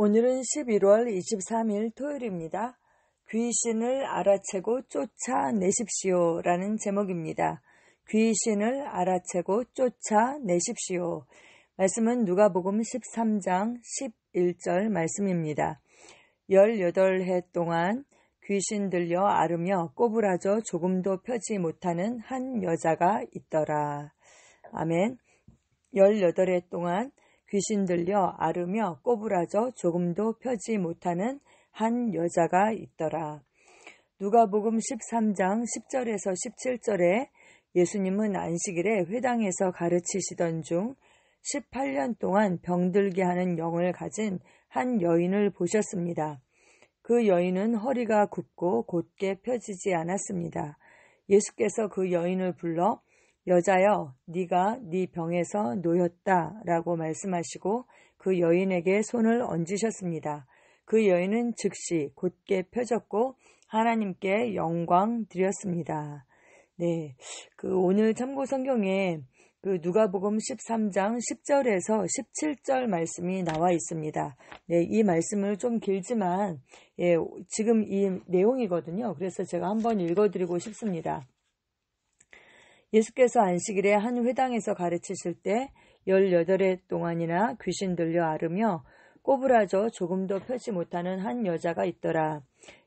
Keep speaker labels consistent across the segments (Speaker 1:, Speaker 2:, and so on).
Speaker 1: 오늘은 11월 23일 토요일입니다. 귀신을 알아채고 쫓아내십시오 라는 제목입니다. 귀신을 알아채고 쫓아내십시오. 말씀은 누가복음 13장 11절 말씀입니다. 18해 동안 귀신 들려 앓으며 꼬부라져 조금도 펴지 못하는 한 여자가 있더라. 아멘. 18해 동안 귀신 들려 앓으며 꼬부라져 조금도 펴지 못하는 한 여자가 있더라. 누가복음 13장 10절에서 17절에 예수님은 안식일에 회당에서 가르치시던 중 18년 동안 병들게 하는 영을 가진 한 여인을 보셨습니다. 그 여인은 허리가 굽고 곧게 펴지지 않았습니다. 예수께서 그 여인을 불러 여자여, 네가 네 병에서 놓였다 라고 말씀하시고 그 여인에게 손을 얹으셨습니다. 그 여인은 즉시 곧게 펴졌고 하나님께 영광 드렸습니다. 네, 오늘 참고 성경에 누가복음 13장 10절에서 17절 말씀이 나와 있습니다. 네, 이 말씀을 좀 길지만 지금 이 내용이거든요. 그래서 제가 한번 읽어드리고 싶습니다. 예수께서 안식일에 한 회당에서 가르치실 때 18해 동안이나 귀신 들려 앓으며 꼬부라져 조금도 펴지 못하는 한 여자가 있더라.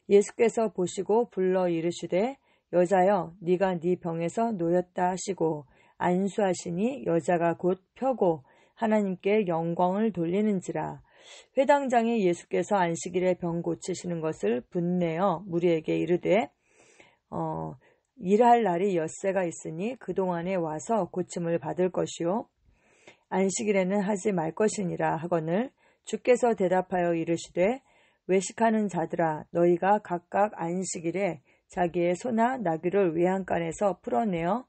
Speaker 1: 예수께서 보시고 불러 이르시되 여자여 네가 네 병에서 놓였다 하시고 안수하시니 여자가 곧 펴고 하나님께 영광을 돌리는지라. 회당장에 예수께서 안식일에 병 고치시는 것을 분내어 무리에게 이르되 일할 날이 엿새가 있으니 그동안에 와서 고침을 받을 것이요 안식일에는 하지 말 것이니라 하거늘 주께서 대답하여 이르시되 외식하는 자들아 너희가 각각 안식일에 자기의 소나 나귀를 외양간에서 풀어내어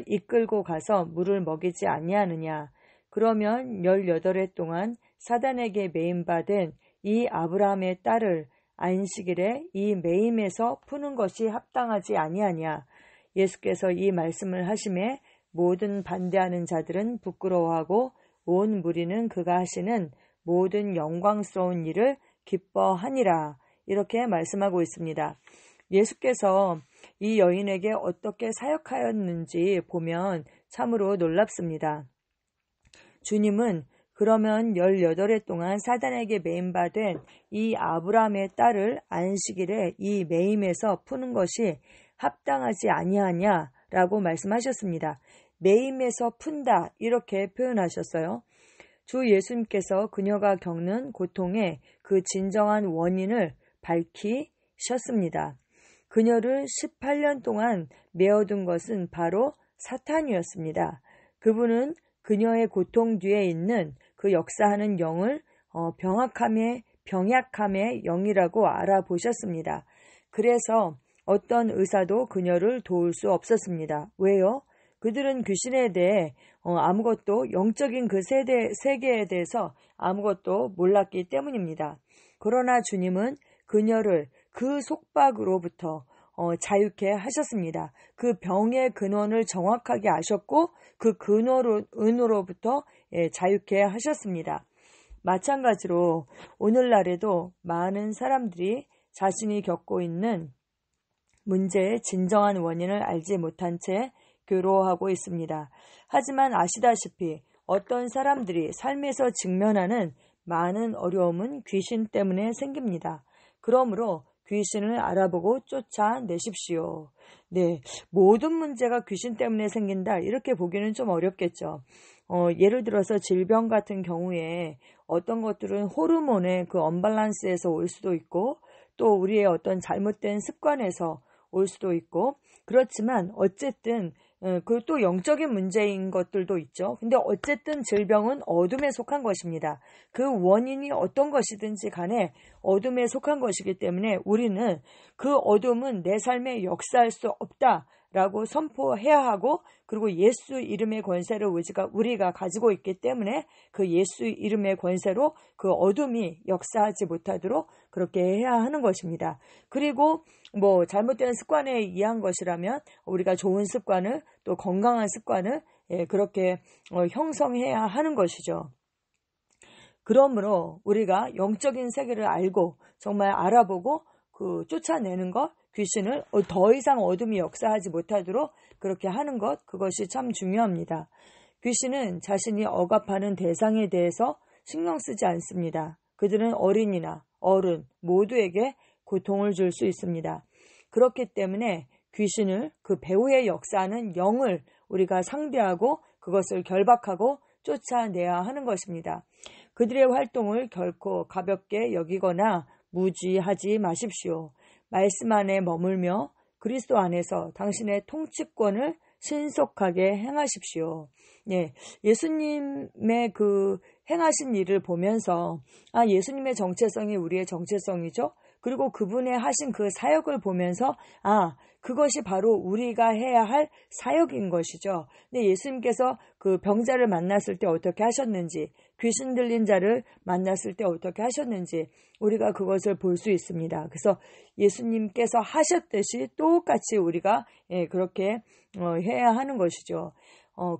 Speaker 1: 이끌고 가서 물을 먹이지 아니하느냐. 그러면 18해 동안 사단에게 매임받은 이 아브라함의 딸을 안식일에 이 매임에서 푸는 것이 합당하지 아니하냐. 예수께서 이 말씀을 하심에 모든 반대하는 자들은 부끄러워하고 온 무리는 그가 하시는 모든 영광스러운 일을 기뻐하니라. 이렇게 말씀하고 있습니다. 예수께서 이 여인에게 어떻게 사역하였는지 보면 참으로 놀랍습니다. 주님은 그러면 18해 동안 사단에게 매임받은 이 아브라함의 딸을 안식일에 이 매임에서 푸는 것이 합당하지 아니하냐라고 말씀하셨습니다. 매임에서 푼다 이렇게 표현하셨어요. 주 예수님께서 그녀가 겪는 고통의 그 진정한 원인을 밝히셨습니다. 그녀를 18년 동안 메어둔 것은 바로 사탄이었습니다. 그분은 그녀의 고통 뒤에 있는 그 역사하는 영을 병약함의 영이라고 알아보셨습니다. 그래서 어떤 의사도 그녀를 도울 수 없었습니다. 왜요? 그들은 귀신에 대해 아무것도 영적인 그 세계에 대해서 아무것도 몰랐기 때문입니다. 그러나 주님은 그녀를 그 속박으로부터 자유케 하셨습니다. 그 병의 근원을 정확하게 아셨고 그 근원으로부터 자유케 하셨습니다. 마찬가지로 오늘날에도 많은 사람들이 자신이 겪고 있는 문제의 진정한 원인을 알지 못한 채 괴로워하고 있습니다. 하지만 아시다시피 어떤 사람들이 삶에서 직면하는 많은 어려움은 귀신 때문에 생깁니다. 그러므로 귀신을 알아보고 쫓아내십시오. 네, 모든 문제가 귀신 때문에 생긴다 이렇게 보기는 좀 어렵겠죠. 예를 들어서 질병 같은 경우에 어떤 것들은 호르몬의 그 언밸런스에서 올 수도 있고 또 우리의 어떤 잘못된 습관에서 올 수도 있고 그렇지만 어쨌든 그 또 영적인 문제인 것들도 있죠. 근데 어쨌든 질병은 어둠에 속한 것입니다. 그 원인이 어떤 것이든지 간에 어둠에 속한 것이기 때문에 우리는 그 어둠은 내 삶에 역사할 수 없다라고 선포해야 하고 그리고 예수 이름의 권세를 우리가 가지고 있기 때문에 그 예수 이름의 권세로 그 어둠이 역사하지 못하도록 그렇게 해야 하는 것입니다. 그리고 잘못된 습관에 의한 것이라면 우리가 좋은 습관을 또 건강한 습관을 그렇게 형성해야 하는 것이죠. 그러므로 우리가 영적인 세계를 알고 정말 알아보고 쫓아내는 것, 귀신을 더 이상 어둠이 역사하지 못하도록 그렇게 하는 것, 그것이 참 중요합니다. 귀신은 자신이 억압하는 대상에 대해서 신경 쓰지 않습니다. 그들은 어린이나 어른 모두에게 고통을 줄 수 있습니다. 그렇기 때문에 귀신을 그 배후에 역사하는 영을 우리가 상대하고 그것을 결박하고 쫓아내야 하는 것입니다. 그들의 활동을 결코 가볍게 여기거나 무지하지 마십시오. 말씀 안에 머물며 그리스도 안에서 당신의 통치권을 신속하게 행하십시오. 네, 예수님의 행하신 일을 보면서 예수님의 정체성이 우리의 정체성이죠. 그리고 그분의 하신 그 사역을 보면서 그것이 바로 우리가 해야 할 사역인 것이죠. 근데 예수님께서 그 병자를 만났을 때 어떻게 하셨는지, 귀신 들린 자를 만났을 때 어떻게 하셨는지 우리가 그것을 볼 수 있습니다. 그래서 예수님께서 하셨듯이 똑같이 우리가 그렇게 해야 하는 것이죠.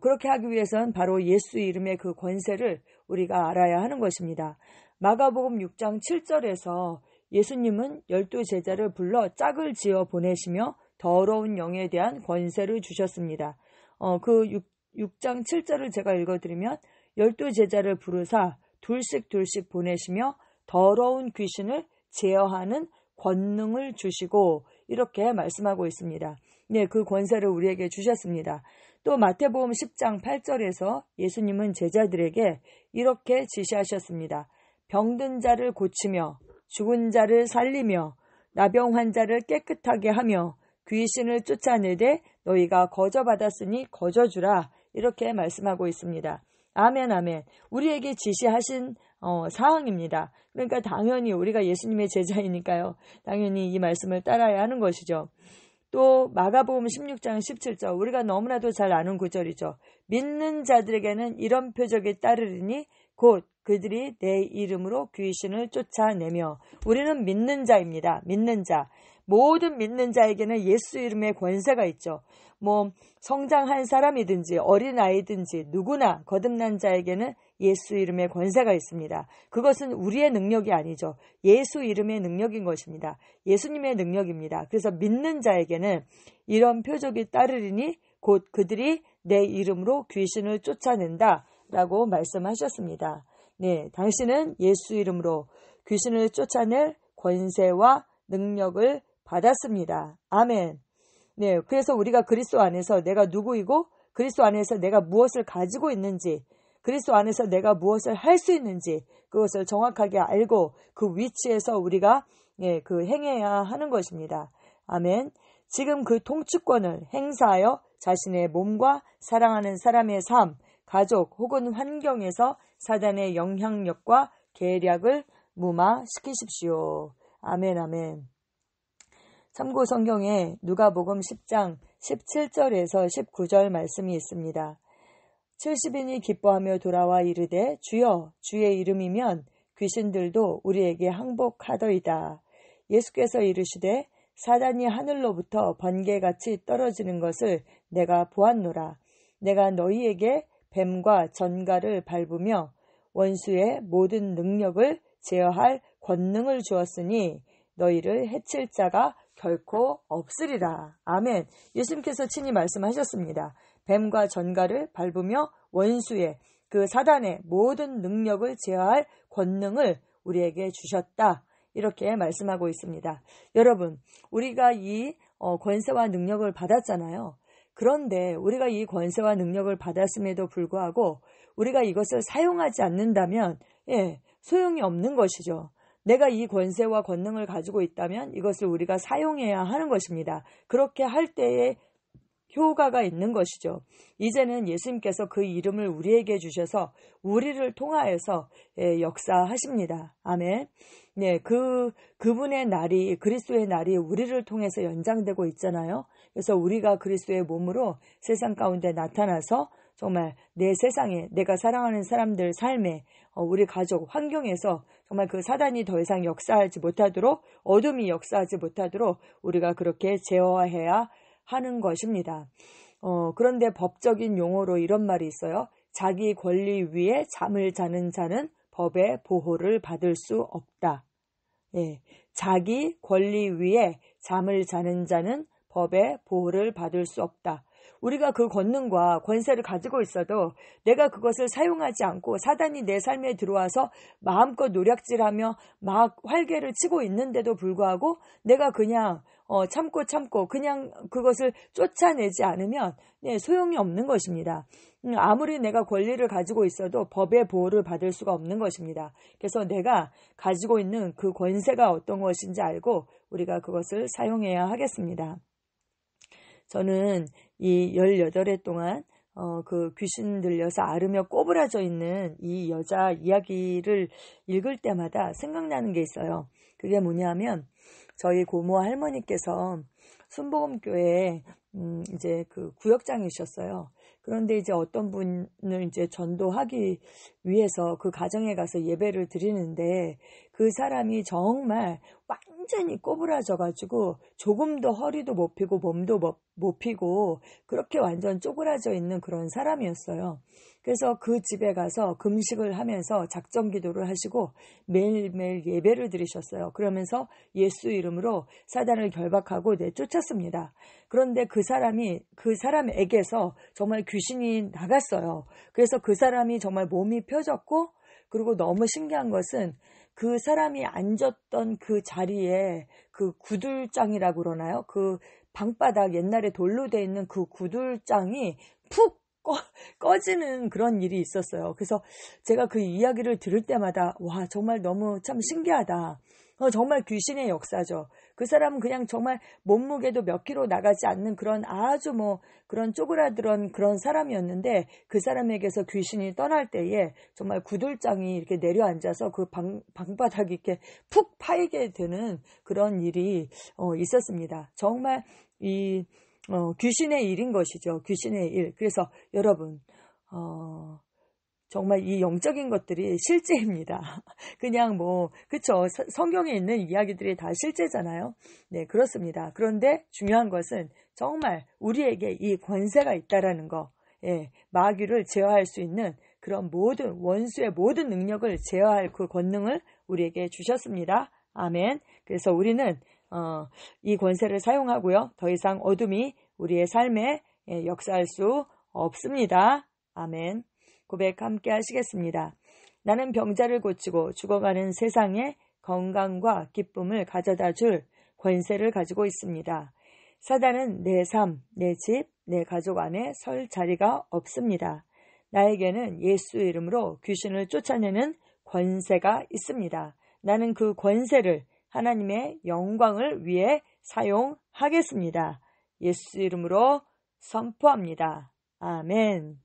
Speaker 1: 그렇게 하기 위해서는 바로 예수 이름의 그 권세를 우리가 알아야 하는 것입니다. 마가복음 6장 7절에서 예수님은 12제자를 불러 짝을 지어 보내시며 더러운 영에 대한 권세를 주셨습니다. 6장 7절을 제가 읽어드리면 12제자를 부르사 둘씩 보내시며 더러운 귀신을 제어하는 권능을 주시고 이렇게 말씀하고 있습니다. 네, 그 권세를 우리에게 주셨습니다. 또 마태복음 10장 8절에서 예수님은 제자들에게 이렇게 지시하셨습니다. 병든 자를 고치며 죽은 자를 살리며 나병 환자를 깨끗하게 하며 귀신을 쫓아내되 너희가 거저받았으니 거저주라 이렇게 말씀하고 있습니다. 아멘 아멘. 우리에게 지시하신 사항입니다. 그러니까 당연히 우리가 예수님의 제자이니까요. 당연히 이 말씀을 따라야 하는 것이죠. 또 마가복음 16장 17절 우리가 너무나도 잘 아는 구절이죠. 믿는 자들에게는 이런 표적이 따르리니 곧 그들이 내 이름으로 귀신을 쫓아내며 우리는 믿는 자입니다. 믿는 자. 모든 믿는 자에게는 예수 이름의 권세가 있죠. 성장한 사람이든지 어린아이든지 누구나 거듭난 자에게는 예수 이름의 권세가 있습니다. 그것은 우리의 능력이 아니죠. 예수 이름의 능력인 것입니다. 예수님의 능력입니다. 그래서 믿는 자에게는 이런 표적이 따르리니 곧 그들이 내 이름으로 귀신을 쫓아낸다 라고 말씀하셨습니다. 네, 당신은 예수 이름으로 귀신을 쫓아낼 권세와 능력을 받았습니다. 아멘. 네, 그래서 우리가 그리스도 안에서 내가 누구이고 그리스도 안에서 내가 무엇을 가지고 있는지 그리스도 안에서 내가 무엇을 할 수 있는지 그것을 정확하게 알고 그 위치에서 우리가 행해야 하는 것입니다. 아멘. 지금 그 통치권을 행사하여 자신의 몸과 사랑하는 사람의 삶, 가족 혹은 환경에서 사단의 영향력과 계략을 무마시키십시오. 아멘 아멘. 참고 성경에 누가복음 10장 17절에서 19절 말씀이 있습니다. 70인이 기뻐하며 돌아와 이르되 주여 주의 이름이면 귀신들도 우리에게 항복하더이다. 예수께서 이르시되 사단이 하늘로부터 번개같이 떨어지는 것을 내가 보았노라. 내가 너희에게 뱀과 전갈을 밟으며 원수의 모든 능력을 제어할 권능을 주었으니 너희를 해칠 자가 결코 없으리라. 아멘. 예수님께서 친히 말씀하셨습니다. 뱀과 전갈을 밟으며 원수의 그 사단의 모든 능력을 제어할 권능을 우리에게 주셨다. 이렇게 말씀하고 있습니다. 여러분, 우리가 이 권세와 능력을 받았잖아요. 그런데 우리가 이 권세와 능력을 받았음에도 불구하고 우리가 이것을 사용하지 않는다면 소용이 없는 것이죠. 내가 이 권세와 권능을 가지고 있다면 이것을 우리가 사용해야 하는 것입니다. 그렇게 할 때에 효과가 있는 것이죠. 이제는 예수님께서 그 이름을 우리에게 주셔서 우리를 통하여서 역사하십니다. 아멘. 네, 그분의 날이 그리스도의 날이 우리를 통해서 연장되고 있잖아요. 그래서 우리가 그리스도의 몸으로 세상 가운데 나타나서 정말 내 세상에 내가 사랑하는 사람들 삶에 우리 가족 환경에서 정말 그 사단이 더 이상 역사하지 못하도록 어둠이 역사하지 못하도록 우리가 그렇게 제어해야 하는 것입니다. 그런데 법적인 용어로 이런 말이 있어요. 자기 권리 위에 잠을 자는 자는 법의 보호를 받을 수 없다. 예, 자기 권리 위에 잠을 자는 자는 법의 보호를 받을 수 없다. 우리가 그 권능과 권세를 가지고 있어도 내가 그것을 사용하지 않고 사단이 내 삶에 들어와서 마음껏 노략질하며 막 활개를 치고 있는데도 불구하고 내가 그냥 참고 그냥 그것을 쫓아내지 않으면 소용이 없는 것입니다. 아무리 내가 권리를 가지고 있어도 법의 보호를 받을 수가 없는 것입니다. 그래서 내가 가지고 있는 그 권세가 어떤 것인지 알고 우리가 그것을 사용해야 하겠습니다. 저는 이 18해 동안 그 귀신 들려서 앓으며 꼬부라져 있는 이 여자 이야기를 읽을 때마다 생각나는 게 있어요. 그게 뭐냐면 저희 고모 할머니께서 순복음교회에 이제 그 구역장이셨어요. 그런데 이제 어떤 분을 이제 전도하기 위해서 그 가정에 가서 예배를 드리는데 그 사람이 정말 완전히 꼬부라져가지고 조금도 허리도 못 펴고 몸도 못 펴고 그렇게 완전 쪼그라져 있는 그런 사람이었어요. 그래서 그 집에 가서 금식을 하면서 작정 기도를 하시고 매일매일 예배를 드리셨어요. 그러면서 예수 이름으로 사단을 결박하고 내쫓았습니다. 그런데 그 사람에게서 정말 귀신이 나갔어요. 그래서 그 사람이 정말 몸이 펴졌고 그리고 너무 신기한 것은 그 사람이 앉았던 그 자리에 그 구들장이라고 그러나요? 그 방바닥 옛날에 돌로 돼 있는 그 구들장이 푹 꺼지는 그런 일이 있었어요. 그래서 제가 그 이야기를 들을 때마다 와 정말 너무 참 신기하다. 정말 귀신의 역사죠. 그 사람은 그냥 정말 몸무게도 몇 킬로 나가지 않는 그런 아주 그런 쪼그라들은 그런 사람이었는데 그 사람에게서 귀신이 떠날 때에 정말 구들장이 이렇게 내려앉아서 그 방바닥이 이렇게 푹 파이게 되는 그런 일이 있었습니다. 정말 귀신의 일인 것이죠. 귀신의 일. 그래서 여러분, 정말 이 영적인 것들이 실제입니다. 그냥 그쵸. 성경에 있는 이야기들이 다 실제잖아요. 네, 그렇습니다. 그런데 중요한 것은 정말 우리에게 이 권세가 있다라는 거, 마귀를 제어할 수 있는 그런 모든 원수의 모든 능력을 제어할 그 권능을 우리에게 주셨습니다. 아멘. 그래서 우리는 이 권세를 사용하고요. 더 이상 어둠이 우리의 삶에 역사할 수 없습니다. 아멘. 고백 함께 하시겠습니다. 나는 병자를 고치고 죽어가는 세상에 건강과 기쁨을 가져다 줄 권세를 가지고 있습니다. 사단은 내 삶, 내 집, 내 가족 안에 설 자리가 없습니다. 나에게는 예수 이름으로 귀신을 쫓아내는 권세가 있습니다. 나는 그 권세를 하나님의 영광을 위해 사용하겠습니다. 예수 이름으로 선포합니다. 아멘.